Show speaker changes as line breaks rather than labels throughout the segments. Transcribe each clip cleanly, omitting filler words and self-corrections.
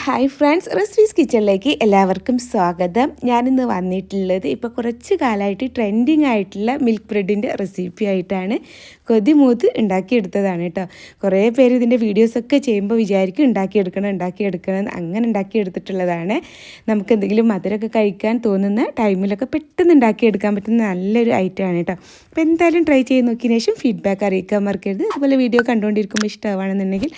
Hi friends, recipes കിച്ചണിലേക്ക് എല്ലാവർക്കും സ്വാഗതം. ഞാനിന്ന് വന്നിട്ടുള്ളത് ഇപ്പോൾ കുറച്ച് കാലമായിട്ട് ട്രെൻഡിങ് ആയിട്ടുള്ള മിൽക്ക് ബ്രെഡിൻ്റെ റെസിപ്പി ആയിട്ടാണ്. കൊതിമൂത്ത് ഉണ്ടാക്കിയെടുത്തതാണ് കേട്ടോ. കുറേ പേര് ഇതിൻ്റെ വീഡിയോസൊക്കെ ചെയ്യുമ്പോൾ വിചാരിക്കും ഉണ്ടാക്കിയെടുക്കണം അങ്ങനെ ഉണ്ടാക്കിയെടുത്തിട്ടുള്ളതാണ്. നമുക്ക് എന്തെങ്കിലും മധുരമൊക്കെ കഴിക്കാൻ തോന്നുന്ന ടൈമിലൊക്കെ പെട്ടെന്ന് ഉണ്ടാക്കിയെടുക്കാൻ പറ്റുന്ന നല്ലൊരു ഐറ്റമാണ് കേട്ടോ. അപ്പോൾ എന്തായാലും ട്രൈ ചെയ്ത് നോക്കിയതിന് ശേഷം ഫീഡ്ബാക്ക് അറിയിക്കാൻ മറക്കരുത്. അതുപോലെ വീഡിയോ കണ്ടുകൊണ്ടിരിക്കുമ്പോൾ ഇഷ്ടമാണെന്നുണ്ടെങ്കിൽ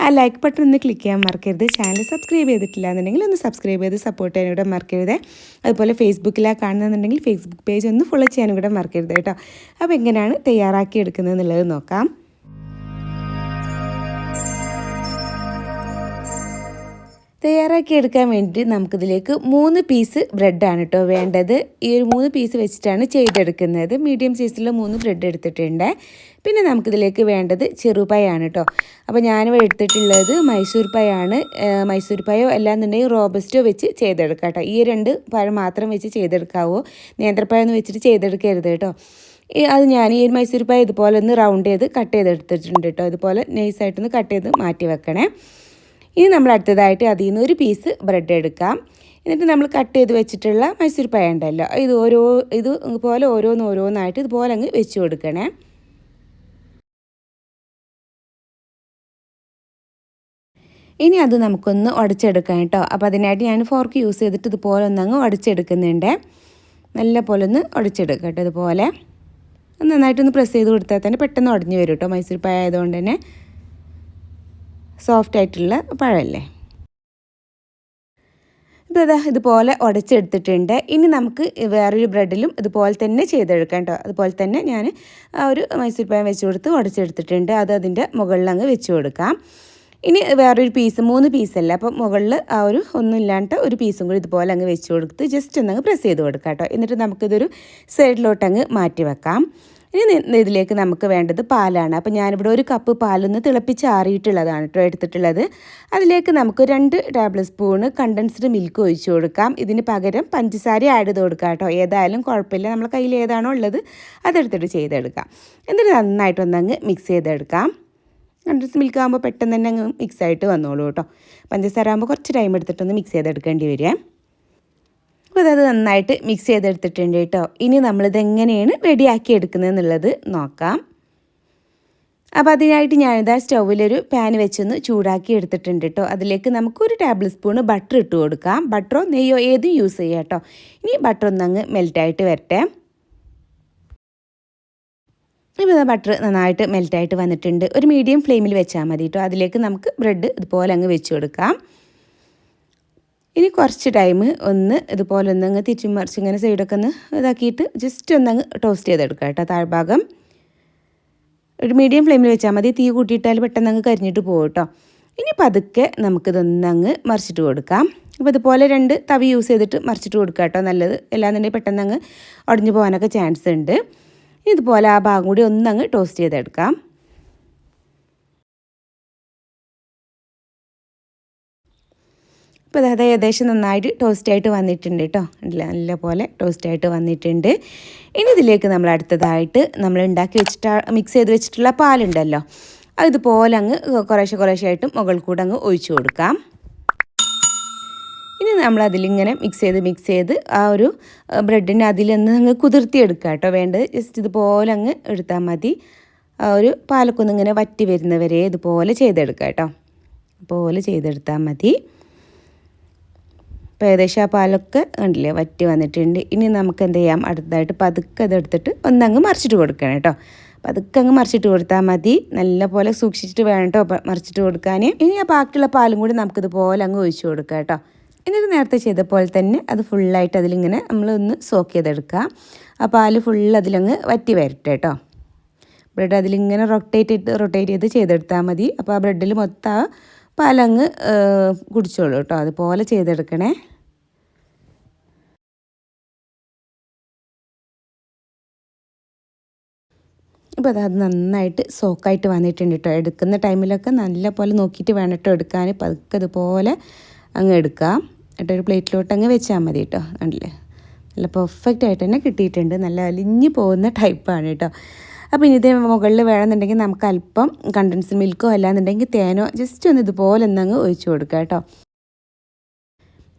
ആ ലൈക്ക് ബട്ടൺ ഒന്ന് ക്ലിക്ക് ചെയ്യാൻ മറക്കരുത്. ചാനൽ സബ്സ്ക്രൈബ് ചെയ്തിട്ടില്ല എന്നുണ്ടെങ്കിൽ ഒന്ന് സബ്സ്ക്രൈബ് ചെയ്ത് സപ്പോർട്ട് ചെയ്യാനും കൂടെ മറക്കരുത്. അതുപോലെ ഫേസ്ബുക്കിലാണ് കാണുന്നുണ്ടെങ്കിൽ ഫേസ്ബുക്ക് പേജ് ഒന്ന് ഫോളോ ചെയ്യാനും കൂടെ മറക്കരുത് കേട്ടോ. അപ്പോൾ എങ്ങനെയാണ് തയ്യാറാക്കി എടുക്കുന്നത് എന്നുള്ളത് നോക്കാം. തയ്യാറാക്കി എടുക്കാൻ വേണ്ടി നമുക്കിതിലേക്ക് 3 പീസ് ബ്രെഡാണ് കേട്ടോ വേണ്ടത്. ഈ ഒരു 3 പീസ് വെച്ചിട്ടാണ് ചെയ്തെടുക്കുന്നത്. മീഡിയം സൈസിലുള്ള 3 ബ്രെഡ് എടുത്തിട്ടുണ്ട്. പിന്നെ നമുക്കിതിലേക്ക് വേണ്ടത് ചെറുപഴമാണ് കേട്ടോ. അപ്പോൾ ഞാനിവിടെ എടുത്തിട്ടുള്ളത് മൈസൂർ പഴമാണ്. മൈസൂർ പഴമോ അല്ലാന്നുണ്ടെങ്കിൽ റോബസ്റ്റോ വെച്ച് ചെയ്തെടുക്കാം കേട്ടോ. ഈ 2 പഴം മാത്രം വെച്ച് ചെയ്തെടുക്കാവോ, നേന്ത്രപ്പഴം വെച്ചിട്ട് ചെയ്തെടുക്കരുത് കേട്ടോ. അത് ഞാൻ ഈ മൈസൂർ പഴം ഇതുപോലെ ഒന്ന് റൗണ്ട് ചെയ്ത് കട്ട് ചെയ്തെടുത്തിട്ടുണ്ട് കേട്ടോ. ഇതുപോലെ നൈസായിട്ടൊന്ന് കട്ട് ചെയ്ത് മാറ്റി വെക്കണേ. ഇനി നമ്മൾ അടുത്തതായിട്ട് അതിൽ നിന്ന് 1 പീസ് ബ്രെഡ് എടുക്കാം. എന്നിട്ട് നമ്മൾ കട്ട് ചെയ്ത് വെച്ചിട്ടുള്ള മൈസൂർ പഴം ഉണ്ടല്ലോ, ഇതുപോലെ ഓരോന്നായിട്ട് ഇതുപോലെ അങ്ങ് വെച്ച് കൊടുക്കണേ. ഇനി അത് നമുക്കൊന്ന് ഉടച്ചെടുക്കാം കേട്ടോ. അപ്പോൾ അതിനായിട്ട് ഞാൻ ഫോർക്ക് യൂസ് ചെയ്തിട്ട് ഇതുപോലെ ഒന്നങ്ങ് ഉടച്ചെടുക്കുന്നുണ്ട്. നല്ല പോലെ ഒന്ന് ഉടച്ചെടുക്കാം കേട്ടോ. ഇതുപോലെ നന്നായിട്ടൊന്ന് പ്രസ് ചെയ്ത് കൊടുത്താൽ തന്നെ പെട്ടെന്ന് ഉടഞ്ഞു വരും കേട്ടോ. മൈസൂർ പഴം ആയതുകൊണ്ട് തന്നെ സോഫ്റ്റ് ആയിട്ടുള്ള പഴമല്ലേ. ഇതുപോലെ ഉടച്ചെടുത്തിട്ടുണ്ട്. ഇനി നമുക്ക് വേറൊരു ബ്രെഡിലും ഇതുപോലെ തന്നെ ചെയ്തെടുക്കാം കേട്ടോ. അതുപോലെ തന്നെ ഞാൻ ആ ഒരു മൈസൂർ പഴം വെച്ച് കൊടുത്ത് ഉടച്ചെടുത്തിട്ടുണ്ട്. അത് അതിൻ്റെ മുകളിൽ അങ്ങ് വെച്ച് കൊടുക്കാം. ഇനി വേറൊരു പീസ് 3 പീസല്ല, അപ്പം മുകളിൽ ആ ഒരു ഒന്നുമില്ലാണ്ട് 1 പീസും കൂടി ഇതുപോലെ അങ്ങ് വെച്ച് കൊടുത്ത് ജസ്റ്റ് ഒന്നങ്ങ് പ്രസ് ചെയ്ത് കൊടുക്കാം കേട്ടോ. എന്നിട്ട് നമുക്കിതൊരു സൈഡിലോട്ടങ്ങ് മാറ്റി വെക്കാം. ഇനി ഇതിലേക്ക് നമുക്ക് വേണ്ടത് പാലാണ്. അപ്പോൾ ഞാനിവിടെ 1 കപ്പ് പാലൊന്ന് തിളപ്പിച്ച് ആറിയിട്ടുള്ളതാണ് കേട്ടോ എടുത്തിട്ടുള്ളത്. അതിലേക്ക് നമുക്ക് 2 ടേബിൾ സ്പൂണ് കണ്ടൻസ്ഡ് മിൽക്ക് ഒഴിച്ച് കൊടുക്കാം. ഇതിന് പകരം പഞ്ചസാര ആഡ് ചെയ്ത് കൊടുക്കാം കേട്ടോ. ഏതായാലും കുഴപ്പമില്ല, നമ്മുടെ കയ്യിൽ ഏതാണോ ഉള്ളത് അതെടുത്തിട്ട് ചെയ്തെടുക്കാം. എന്നിട്ട് നന്നായിട്ടൊന്നങ്ങ് മിക്സ് ചെയ്തെടുക്കാം. കണ്ടൻസ്ഡ് മിൽക്ക് ആകുമ്പോൾ പെട്ടെന്ന് തന്നെ അങ്ങ് മിക്സ് ആയിട്ട് വന്നോളൂ കേട്ടോ. പഞ്ചസാര ആകുമ്പോൾ കുറച്ച് ടൈം എടുത്തിട്ടൊന്ന് മിക്സ് ചെയ്തെടുക്കേണ്ടി വരും. അപ്പോൾ അത് നന്നായിട്ട് മിക്സ് ചെയ്തെടുത്തിട്ടുണ്ട് കേട്ടോ. ഇനി നമ്മളിതെങ്ങനെയാണ് റെഡിയാക്കി എടുക്കുന്നത് എന്നുള്ളത് നോക്കാം. അപ്പോൾ അതിനായിട്ട് ഞാനിതാ സ്റ്റൗവിലൊരു പാൻ വെച്ചൊന്ന് ചൂടാക്കി എടുത്തിട്ടുണ്ട് കേട്ടോ. അതിലേക്ക് നമുക്ക് 1 ടേബിൾ സ്പൂണ് ബട്ടർ ഇട്ട് കൊടുക്കാം. ബട്ടറോ നെയ്യോ ഏതും യൂസ് ചെയ്യാം കേട്ടോ. ഇനി ബട്ടർ ഒന്നങ്ങ് മെൽറ്റായിട്ട് വരട്ടെ. ഇപ്പോൾ ബട്ടർ നന്നായിട്ട് മെൽറ്റായിട്ട് വന്നിട്ടുണ്ട്. ഒരു മീഡിയം ഫ്ലെയിമിൽ വെച്ചാൽ മതി കേട്ടോ. അതിലേക്ക് നമുക്ക് ബ്രെഡ് ഇതുപോലെ അങ്ങ് വെച്ച് കൊടുക്കാം. ഇനി കുറച്ച് ടൈം ഒന്ന് ഇതുപോലെ ഒന്നങ്ങ് തിരിച്ചും മറിച്ച് ഇങ്ങനെ സൈഡൊക്കെ ഒന്ന് ഇതാക്കിയിട്ട് ജസ്റ്റ് ഒന്നങ്ങ് ടോസ്റ്റ് ചെയ്തെടുക്കാം കേട്ടോ. താഴ്ഭാഗം ഒരു മീഡിയം ഫ്ലെയിമിൽ വെച്ചാൽ മതി. തീ കൂട്ടിയിട്ടാൽ പെട്ടെന്ന് അങ്ങ് കരിഞ്ഞിട്ട് പോകും കേട്ടോ. ഇനി പതുക്കെ നമുക്കിതൊന്നങ്ങ് മറിച്ചിട്ട് കൊടുക്കാം. അപ്പോൾ ഇതുപോലെ 2 തവി യൂസ് ചെയ്തിട്ട് മറിച്ചിട്ട് കൊടുക്കാം കേട്ടോ നല്ലത്. അല്ലാന്നുണ്ടെങ്കിൽ പെട്ടെന്ന് അങ്ങ് ഉടഞ്ഞു പോകാനൊക്കെ ചാൻസ് ഉണ്ട്. ഇതുപോലെ ആ ഭാഗം കൂടി ഒന്നങ്ങ് ടോസ്റ്റ് ചെയ്തെടുക്കാം. ഇപ്പോൾ അത് ഏകദേശം നന്നായിട്ട് ടോസ്റ്റായിട്ട് വന്നിട്ടുണ്ട് കേട്ടോ. നല്ല പോലെ ടോസ്റ്റായിട്ട് വന്നിട്ടുണ്ട്. ഇനി ഇതിലേക്ക് നമ്മൾ അടുത്തതായിട്ട് നമ്മൾ മിക്സ് ചെയ്ത് വെച്ചിട്ടുള്ള പാലുണ്ടല്ലോ, അതുപോലെ അങ്ങ് കുറേശ്ശെ ആയിട്ട് മുകളിൽ കൂടെ അങ്ങ് ഒഴിച്ചു കൊടുക്കാം. ഇനി നമ്മൾ അതിലിങ്ങനെ മിക്സ് ചെയ്ത് ആ ഒരു ബ്രെഡിനെ അതിലൊന്ന് അങ്ങ് കുതിർത്തിയെടുക്കുക കേട്ടോ. വേണ്ടത് ജസ്റ്റ് ഇതുപോലെ അങ്ങ് എടുത്താൽ മതി. ആ ഒരു പാലൊക്കെ ഒന്നിങ്ങനെ വറ്റി വരുന്നവരെ ഇതുപോലെ ചെയ്തെടുക്കുക കേട്ടോ. അതുപോലെ ചെയ്തെടുത്താൽ മതി. ഇപ്പോൾ ഏകദേശം ആ പാലൊക്കെ ഉണ്ടല്ലേ വറ്റി വന്നിട്ടുണ്ട്. ഇനി നമുക്ക് എന്ത് ചെയ്യാം, അടുത്തതായിട്ട് പതുക്കെ അതെടുത്തിട്ട് ഒന്നങ്ങ് മറിച്ചിട്ട് കൊടുക്കണം കേട്ടോ. പതുക്കെ അങ്ങ് മറിച്ചിട്ട് കൊടുത്താൽ മതി. നല്ല പോലെ സൂക്ഷിച്ചിട്ട് വേണം കേട്ടോ മറിച്ചിട്ട് കൊടുക്കാൻ. ഇനി ആ ബാക്കിയുള്ള പാലും കൂടി നമുക്കിതുപോലെ അങ്ങ് ഒഴിച്ചു കൊടുക്കാം കേട്ടോ. എന്നിട്ട് നേരത്തെ ചെയ്ത പോലെ തന്നെ അത് ഫുള്ളായിട്ട് അതിലിങ്ങനെ നമ്മളൊന്ന് സോക്ക് ചെയ്തെടുക്കുക. ആ പാല് ഫുള്ള് അതിലങ്ങ് വറ്റി വരട്ടെ കേട്ടോ. ബ്രെഡ് അതിലിങ്ങനെ റൊട്ടേറ്റ് ചെയ്ത് ചെയ്തെടുത്താൽ മതി. അപ്പോൾ ആ ബ്രെഡിൽ മൊത്തം ആ പാലങ്ങ് കുടിച്ചോളൂ കേട്ടോ. അതുപോലെ ചെയ്തെടുക്കണേ. അപ്പോൾ അത് നന്നായിട്ട് സോക്കായിട്ട് വന്നിട്ടുണ്ട് കേട്ടോ. എടുക്കുന്ന ടൈമിലൊക്കെ നല്ല പോലെ നോക്കിയിട്ട് വേണം കേട്ടോ എടുക്കാൻ. പതുക്കെ അതുപോലെ അങ്ങ് എടുക്കാം. എന്നിട്ടൊരു പ്ലേറ്റിലോട്ട് അങ്ങ് വെച്ചാൽ മതി കേട്ടോ. കണ്ടില്ലേ, നല്ല പെർഫെക്റ്റ് ആയിട്ട് തന്നെ കിട്ടിയിട്ടുണ്ട്. നല്ല അലിഞ്ഞു പോകുന്ന ടൈപ്പാണ് കേട്ടോ. അപ്പോൾ ഇനി ഇത് മുകളിൽ വേണമെന്നുണ്ടെങ്കിൽ നമുക്ക് അല്പം കണ്ടൻസ്ഡ് മിൽക്കോ അല്ലാന്നുണ്ടെങ്കിൽ തേനോ ജസ്റ്റ് ഒന്ന് ഇതുപോലെ ഒന്നങ്ങ് ഒഴിച്ചു കൊടുക്കാം കേട്ടോ.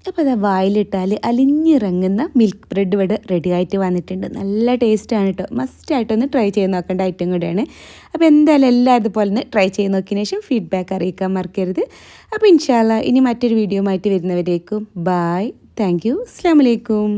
അപ്പോൾ അത് വായിലിട്ടാൽ അലിഞ്ഞിറങ്ങുന്ന മിൽക്ക് ബ്രെഡ് ഇവിടെ റെഡി ആയിട്ട് വന്നിട്ടുണ്ട്. നല്ല ടേസ്റ്റാണ് കേട്ടോ. മസ്റ്റായിട്ടൊന്ന് ട്രൈ ചെയ്ത് നോക്കേണ്ട ഐറ്റം കൂടെയാണ്. അപ്പോൾ എന്തായാലും എല്ലാം അതുപോലെ ഒന്ന് ട്രൈ ചെയ്ത് നോക്കിയതിന് ശേഷം ഫീഡ്ബാക്ക് അറിയിക്കാൻ മറക്കരുത്. അപ്പോൾ ഇൻഷാ അല്ലാഹ് ഇനി മറ്റൊരു വീഡിയോ ആയിട്ട് വരുന്നവരേക്കും ബായ്. Thank you. അസ്സലാമു അലൈക്കും.